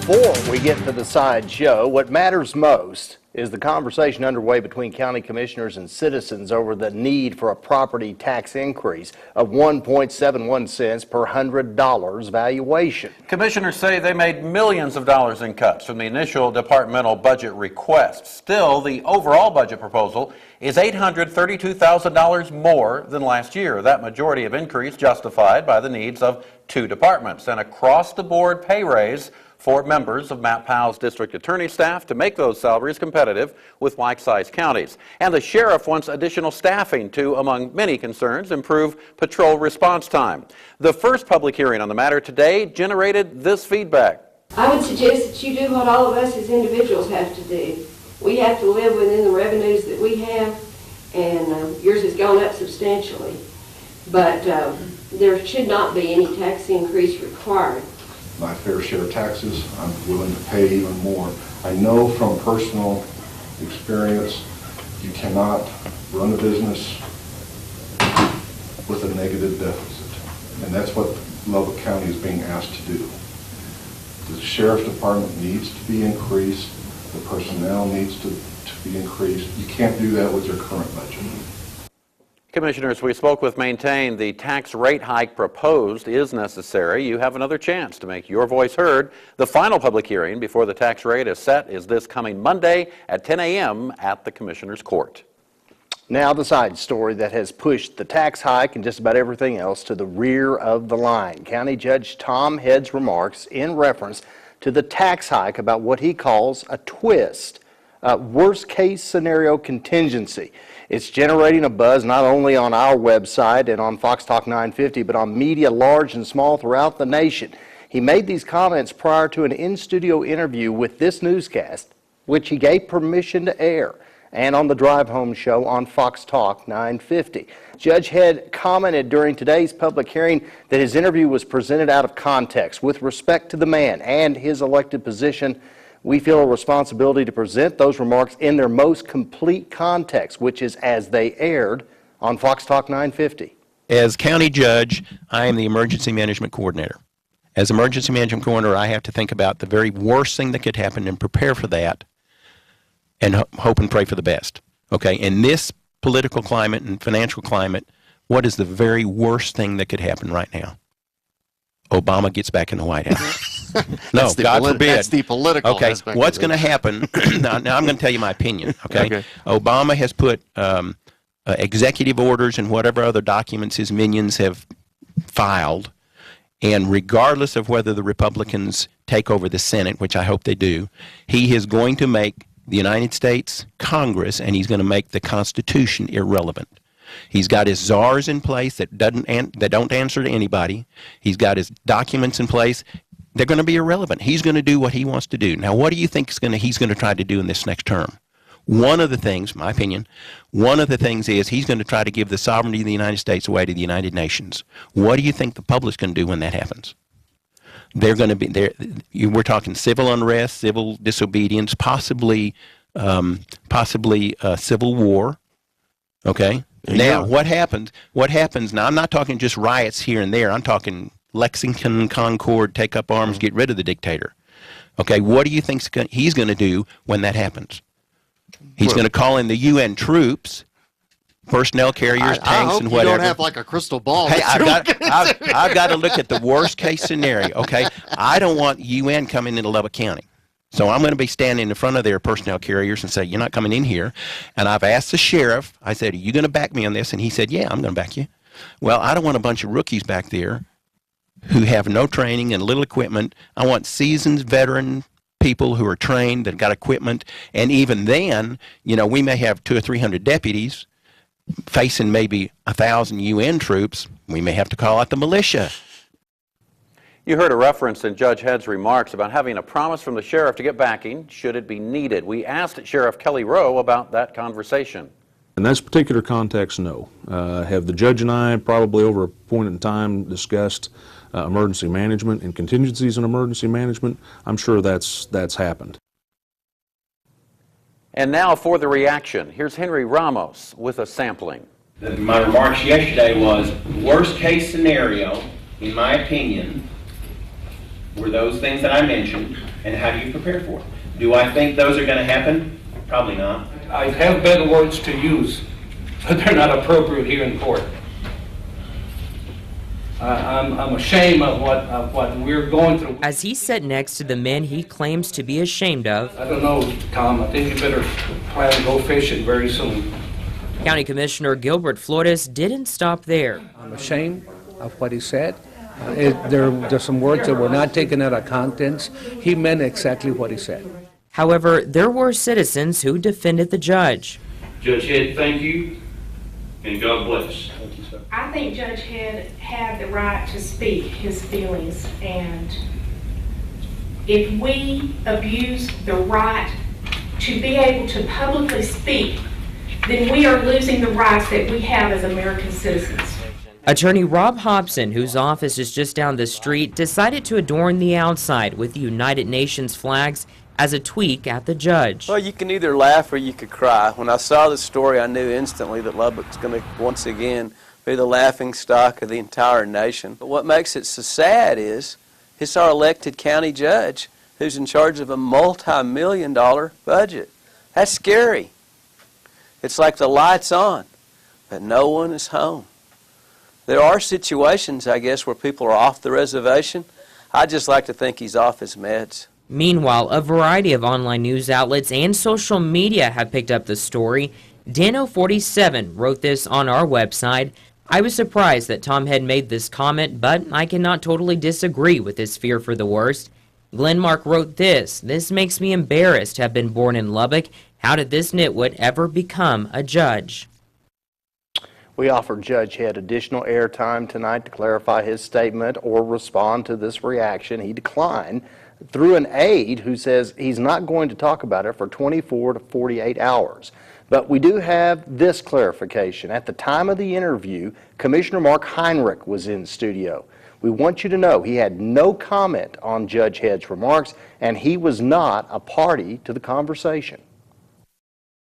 Before we get to the side show, what matters most is the conversation underway between county commissioners and citizens over the need for a property tax increase of 1.71 cents per $100 valuation. Commissioners say they made millions of dollars in cuts from the initial departmental budget request. Still, the overall budget proposal is $832,000 more than last year. That majority of increase justified by the needs of two departments and across-the-board pay raise for members of Matt Powell's district attorney staff to make those salaries competitive with like-sized counties. And the sheriff wants additional staffing to, among many concerns, improve patrol response time. The first public hearing on the matter today generated this feedback. I would suggest that you do what all of us as individuals have to do. We have to live within the revenues that we have, and yours has gone up substantially. But there should not be any tax increase required. My fair share of taxes, I'm willing to pay even more. I know from personal experience, you cannot run a business with a negative deficit. And that's what Lubbock County is being asked to do. The sheriff's department needs to be increased. The personnel needs to be increased. You can't do that with your current budget. Commissioners, we spoke with Maintain. The tax rate hike proposed is necessary. You have another chance to make your voice heard. The final public hearing before the tax rate is set is this coming Monday at 10 a.m. at the Commissioner's Court. Now the side story that has pushed the tax hike and just about everything else to the rear of the line. County Judge Tom Head's remarks in reference to the tax hike about what he calls a twist, worst case scenario contingency. It's generating a buzz not only on our website and on FOXTalk 950, but on media large and small throughout the nation. He made these comments prior to an in-studio interview with this newscast, which he gave permission to air, and on the Drive Home show on FOXTalk 950. Judge Head commented during today's public hearing that his interview was presented out of context. With respect to the man and his elected position, we feel a responsibility to present those remarks in their most complete context, which is as they aired on FOXTalk 950. As county judge, I am the emergency management coordinator. As emergency management coordinator, I have to think about the very worst thing that could happen and prepare for that and hope and pray for the best. Okay, in this political climate and financial climate, what is the very worst thing that could happen right now? Obama gets back in the White House. No, God forbid. That's the political aspect. Okay, what's going to happen? now I'm going to tell you my opinion. Okay, Obama has put executive orders and whatever other documents his minions have filed, and regardless of whether the Republicans take over the Senate, which I hope they do, he is going to make the United States Congress, and he's going to make the Constitution irrelevant. He's got his czars in place that don't answer to anybody. He's got his documents in place. They're going to be irrelevant. He's going to do what he wants to do. Now, what do you think he's going to try to do in this next term? One of the things, my opinion, one of the things is he's going to try to give the sovereignty of the United States away to the United Nations. What do you think the public's going to do when that happens? They're going to be we're talking civil unrest, civil disobedience, possibly civil war. Okay. Now, what happens? Now, I'm not talking just riots here and there. I'm talking Lexington, Concord, take up arms, get rid of the dictator. Okay, what do you think he's going to do when that happens? He's going to call in the UN troops, personnel carriers, tanks, and whatever. You don't have like a crystal ball. Hey, I've got to look at the worst case scenario. Okay, I don't want UN coming into Lubbock County. So I'm going to be standing in front of their personnel carriers and say, you're not coming in here. And I've asked the sheriff, I said, are you going to back me on this? And he said, yeah, I'm going to back you. Well, I don't want a bunch of rookies back there who have no training and little equipment. I want seasoned veteran people who are trained, that got equipment. And even then, you know, we may have 200 or 300 deputies facing maybe 1,000 UN troops. We may have to call out the militia. You heard a reference in Judge Head's remarks about having a promise from the sheriff to get backing should it be needed. We asked Sheriff Kelly Rowe about that conversation. In this particular context, no. Have the judge and I probably over a point in time discussed emergency management and contingencies in emergency management? I'm sure that's happened. And now for the reaction. Here's Henry Ramos with a sampling. My remarks yesterday was worst case scenario, in my opinion, were those things that I mentioned. and how do you prepare for it? Do I think those are going to happen? Probably not. I have better words to use, but they're not appropriate here in court. I'm ashamed of what we're going through. As he sat next to the men he claims to be ashamed of, I don't know, Tom. I think you better plan to go fishing very soon. County Commissioner Gilbert Flores didn't stop there. I'm ashamed of what he said. There's some words that were not taken out of context. He meant exactly what he said. However, there were citizens who defended the judge. Judge Head, thank you, and God bless. I think Judge Head had the right to speak his feelings, and if we abuse the right to be able to publicly speak, then we are losing the rights that we have as American citizens. Attorney Rob Hobson, whose office is just down the street, decided to adorn the outside with the United Nations flags as a tweak at the judge. Well, you can either laugh or you could cry. When I saw the story, I knew instantly that Lubbock's going to once again be the laughing stock of the entire nation. But what makes it so sad is it's our elected county judge who's in charge of a multi-million-dollar budget. That's scary. It's like the light's on, but no one is home. There are situations, I guess, where people are off the reservation. I just like to think he's off his meds. Meanwhile, a variety of online news outlets and social media have picked up the story. Dano47 wrote this on our website. I was surprised that Tom had made this comment, but I cannot totally disagree with his fear for the worst. Glenmark wrote this. This makes me embarrassed to have been born in Lubbock. How did this nitwit ever become a judge? We offered Judge Head additional airtime tonight to clarify his statement or respond to this reaction. He declined through an aide who says he's not going to talk about it for 24 to 48 hours. But we do have this clarification. At the time of the interview, Commissioner Mark Heinrich was in studio. We want you to know he had no comment on Judge Head's remarks, and he was not a party to the conversation.